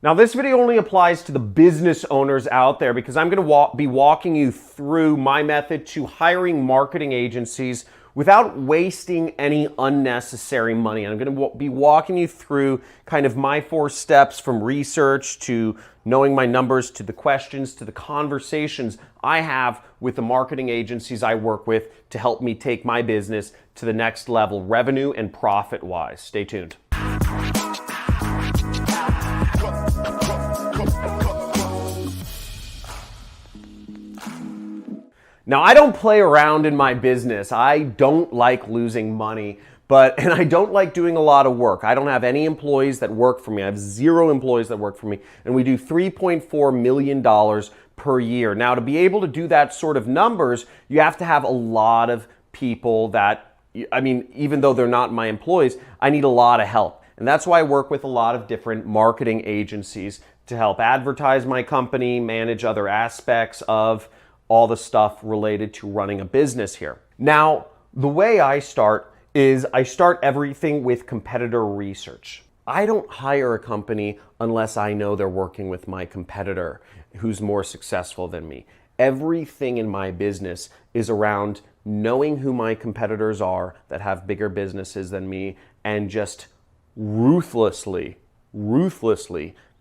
Now, this video only applies to the business owners out there because I'm going to be walking you through my method to hiring marketing agencies without wasting any unnecessary money. I'm going to be walking you through kind of my 4 steps from research to knowing my numbers to the questions to the conversations I have with the marketing agencies I work with to help me take my business to the next level, revenue and profit-wise. Stay tuned. Now, I don't play around in my business. I don't like losing money, and I don't like doing a lot of work. I don't have any employees that work for me. I have 0 employees that work for me, and we do $3.4 million per year. Now, to be able to do that sort of numbers, you have to have a lot of people that, even though they're not my employees, I need a lot of help. And that's why I work with a lot of different marketing agencies to help advertise my company, manage other aspects of all the stuff related to running a business here. Now, the way I start is I start everything with competitor research. I don't hire a company unless I know they're working with my competitor who's more successful than me. Everything in my business is around knowing who my competitors are that have bigger businesses than me and just ruthlessly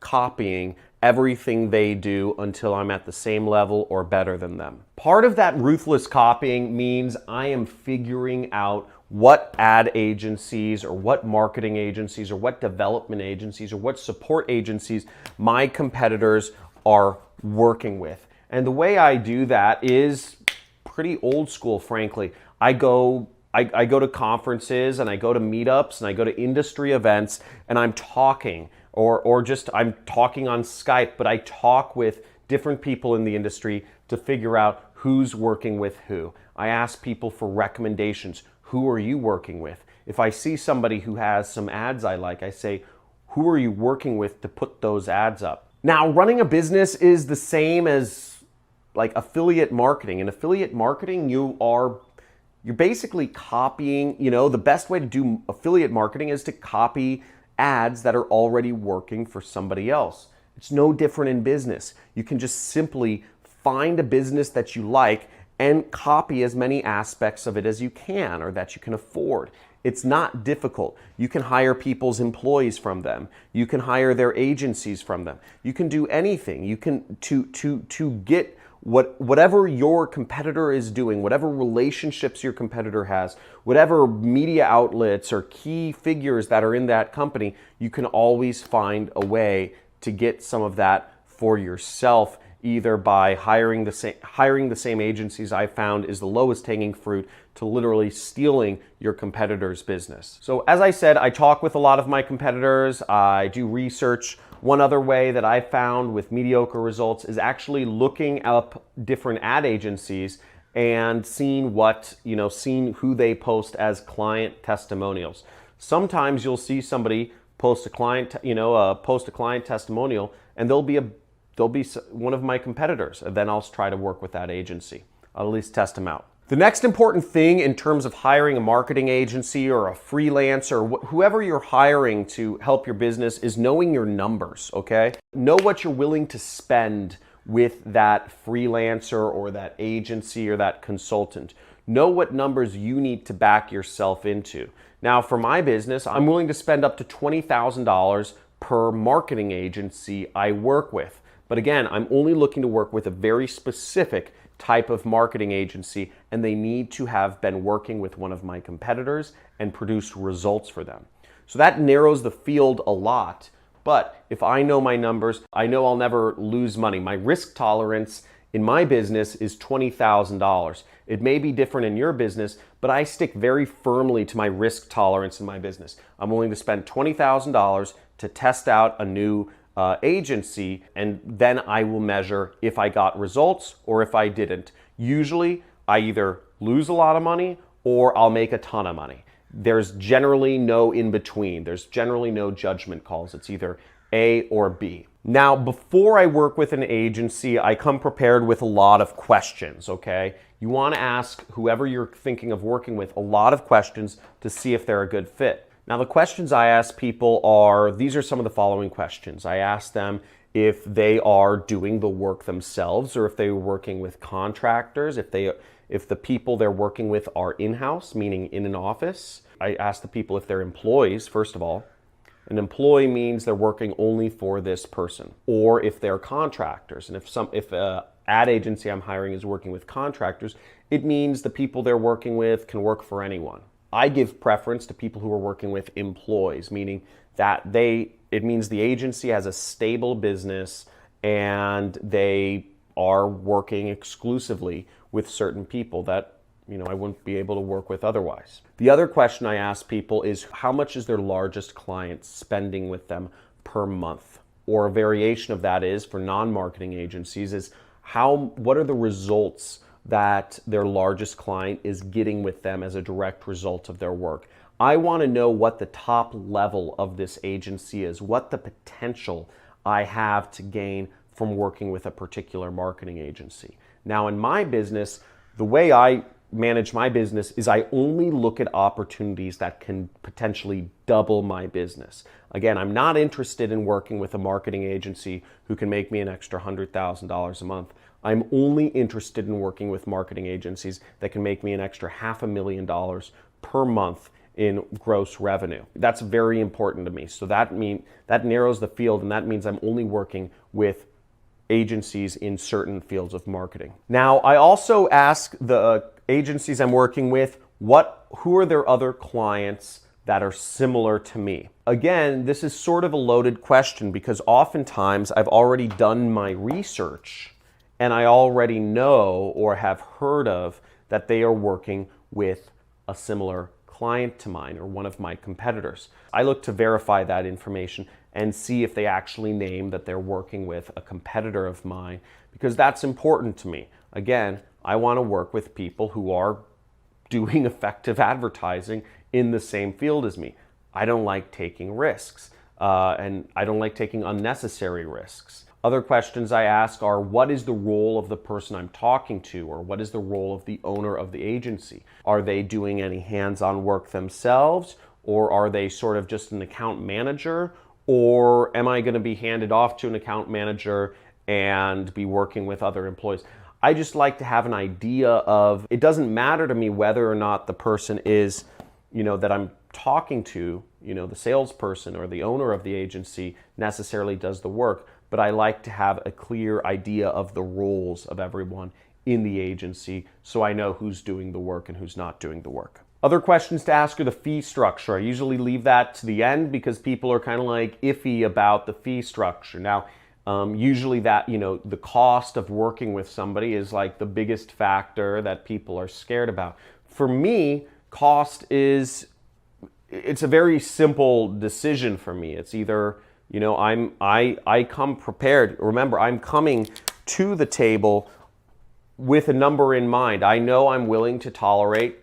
copying everything they do until I'm at the same level or better than them. Part of that ruthless copying means I am figuring out what ad agencies or what marketing agencies or what development agencies or what support agencies my competitors are working with. And the way I do that is pretty old school, frankly. I go to conferences and I go to meetups and I go to industry events and I'm talking or just I'm talking on Skype, but I talk with different people in the industry to figure out who's working with who. I ask people for recommendations. Who are you working with? If I see somebody who has some ads I like, I say, who are you working with to put those ads up? Now, running a business is the same as like affiliate marketing. In affiliate marketing, you're basically copying, the best way to do affiliate marketing is to copy ads that are already working for somebody else. It's no different in business. You can just simply find a business that you like and copy as many aspects of it as you can or that you can afford. It's not difficult. You can hire people's employees from them. You can hire their agencies from them. You can do anything. You can to get whatever your competitor is doing, whatever relationships your competitor has, whatever media outlets or key figures that are in that company, you can always find a way to get some of that for yourself, either by hiring the same agencies I found is the lowest hanging fruit to literally stealing your competitor's business. So as I said, I talk with a lot of my competitors. I do research. One other way that I found with mediocre results is actually looking up different ad agencies and seeing who they post as client testimonials. Sometimes you'll see somebody post a client testimonial and they'll be one of my competitors, and then I'll try to work with that agency. I'll at least test them out. The next important thing in terms of hiring a marketing agency or a freelancer, or whoever you're hiring to help your business, is knowing your numbers, okay? Know what you're willing to spend with that freelancer or that agency or that consultant. Know what numbers you need to back yourself into. Now, for my business, I'm willing to spend up to $20,000 per marketing agency I work with. But again, I'm only looking to work with a very specific type of marketing agency, and they need to have been working with one of my competitors and produced results for them. So that narrows the field a lot. But if I know my numbers, I know I'll never lose money. My risk tolerance in my business is $20,000. It may be different in your business, but I stick very firmly to my risk tolerance in my business. I'm willing to spend $20,000 to test out a new agency, and then I will measure if I got results or if I didn't. Usually, I either lose a lot of money or I'll make a ton of money. There's generally no in between. There's generally no judgment calls. It's either A or B. Now, before I work with an agency, I come prepared with a lot of questions, okay? You want to ask whoever you're thinking of working with a lot of questions to see if they're a good fit. Now, the questions I ask people are, these are some of the following questions. I ask them if they are doing the work themselves or if they're working with contractors, if the people they're working with are in-house, meaning in an office. I ask the people if they're employees, first of all. An employee means they're working only for this person, or if they're contractors. And if an ad agency I'm hiring is working with contractors, it means the people they're working with can work for anyone. I give preference to people who are working with employees, meaning that it means the agency has a stable business and they are working exclusively with certain people that I wouldn't be able to work with otherwise. The other question I ask people is how much is their largest client spending with them per month? Or a variation of that is for non-marketing agencies is what are the results that their largest client is getting with them as a direct result of their work. I want to know what the top level of this agency is, what the potential I have to gain from working with a particular marketing agency. Now, in my business, the way I manage my business is I only look at opportunities that can potentially double my business. Again, I'm not interested in working with a marketing agency who can make me an extra $100,000 a month. I'm only interested in working with marketing agencies that can make me an extra $500,000 per month in gross revenue. That's very important to me. So that narrows the field, and that means I'm only working with agencies in certain fields of marketing. Now, I also ask the agencies I'm working with, who are their other clients that are similar to me? Again, this is sort of a loaded question because oftentimes I've already done my research and I already know or have heard of that they are working with a similar client to mine or one of my competitors. I look to verify that information and see if they actually name that they're working with a competitor of mine because that's important to me. Again, I want to work with people who are doing effective advertising in the same field as me. I don't like taking risks and I don't like taking unnecessary risks. Other questions I ask are, what is the role of the person I'm talking to, or what is the role of the owner of the agency? Are they doing any hands-on work themselves, or are they sort of just an account manager, or am I going to be handed off to an account manager and be working with other employees? I just like to have an idea of, it doesn't matter to me whether or not the person is, that I'm talking to, the salesperson or the owner of the agency necessarily does the work, but I like to have a clear idea of the roles of everyone in the agency so I know who's doing the work and who's not doing the work. Other questions to ask are the fee structure. I usually leave that to the end because people are kind of like iffy about the fee structure. Now, usually that, the cost of working with somebody is like the biggest factor that people are scared about. For me, cost it's a very simple decision for me. It's either, I come prepared. Remember, I'm coming to the table with a number in mind. I know I'm willing to tolerate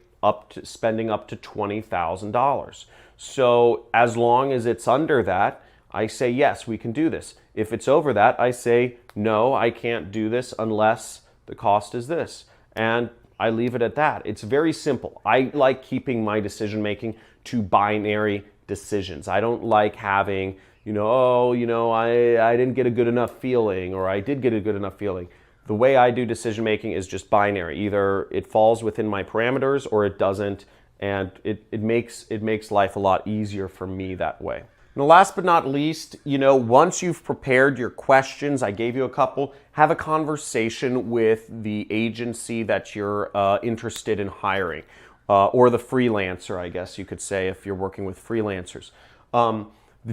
spending up to $20,000. So as long as it's under that, I say, yes, we can do this. If it's over that, I say, no, I can't do this unless the cost is this. And I leave it at that. It's very simple. I like keeping my decision-making to binary decisions. I don't like having, I didn't get a good enough feeling, or I did get a good enough feeling. The way I do decision-making is just binary. Either it falls within my parameters or it doesn't, and it makes life a lot easier for me that way. And last but not least, once you've prepared your questions, I gave you a couple, have a conversation with the agency that you're interested in hiring, or the freelancer, I guess you could say, if you're working with freelancers.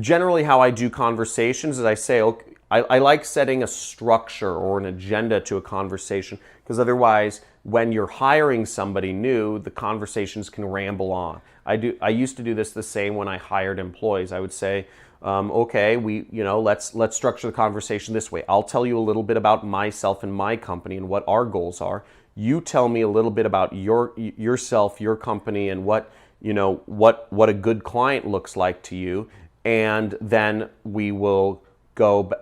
Generally, how I do conversations is I say, okay, I like setting a structure or an agenda to a conversation, because otherwise, when you're hiring somebody new, the conversations can ramble on. I used to do this the same when I hired employees. I would say, okay, let's structure the conversation this way. I'll tell you a little bit about myself and my company and what our goals are. You tell me a little bit about yourself, your company, and what a good client looks like to you, and then we will go.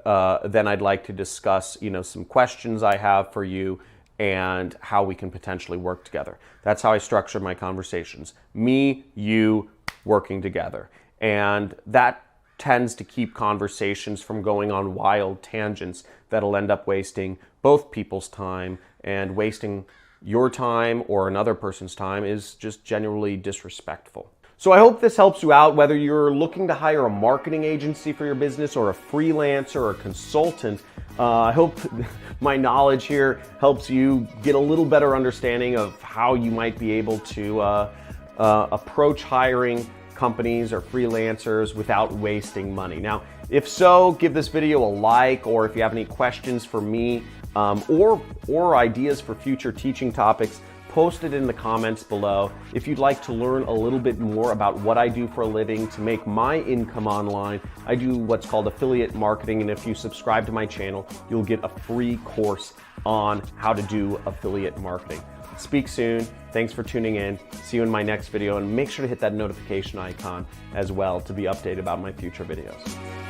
Then I'd like to discuss, some questions I have for you and how we can potentially work together. That's how I structure my conversations. Me, you, working together. And that tends to keep conversations from going on wild tangents that'll end up wasting both people's time, and wasting your time or another person's time is just generally disrespectful. So I hope this helps you out, whether you're looking to hire a marketing agency for your business or a freelancer or a consultant. I hope my knowledge here helps you get a little better understanding of how you might be able to approach hiring companies or freelancers without wasting money. Now, if so, give this video a like, or if you have any questions for me or ideas for future teaching topics, post it in the comments below. If you'd like to learn a little bit more about what I do for a living to make my income online, I do what's called affiliate marketing, and if you subscribe to my channel, you'll get a free course on how to do affiliate marketing. Speak soon. Thanks for tuning in. See you in my next video, and make sure to hit that notification icon as well to be updated about my future videos.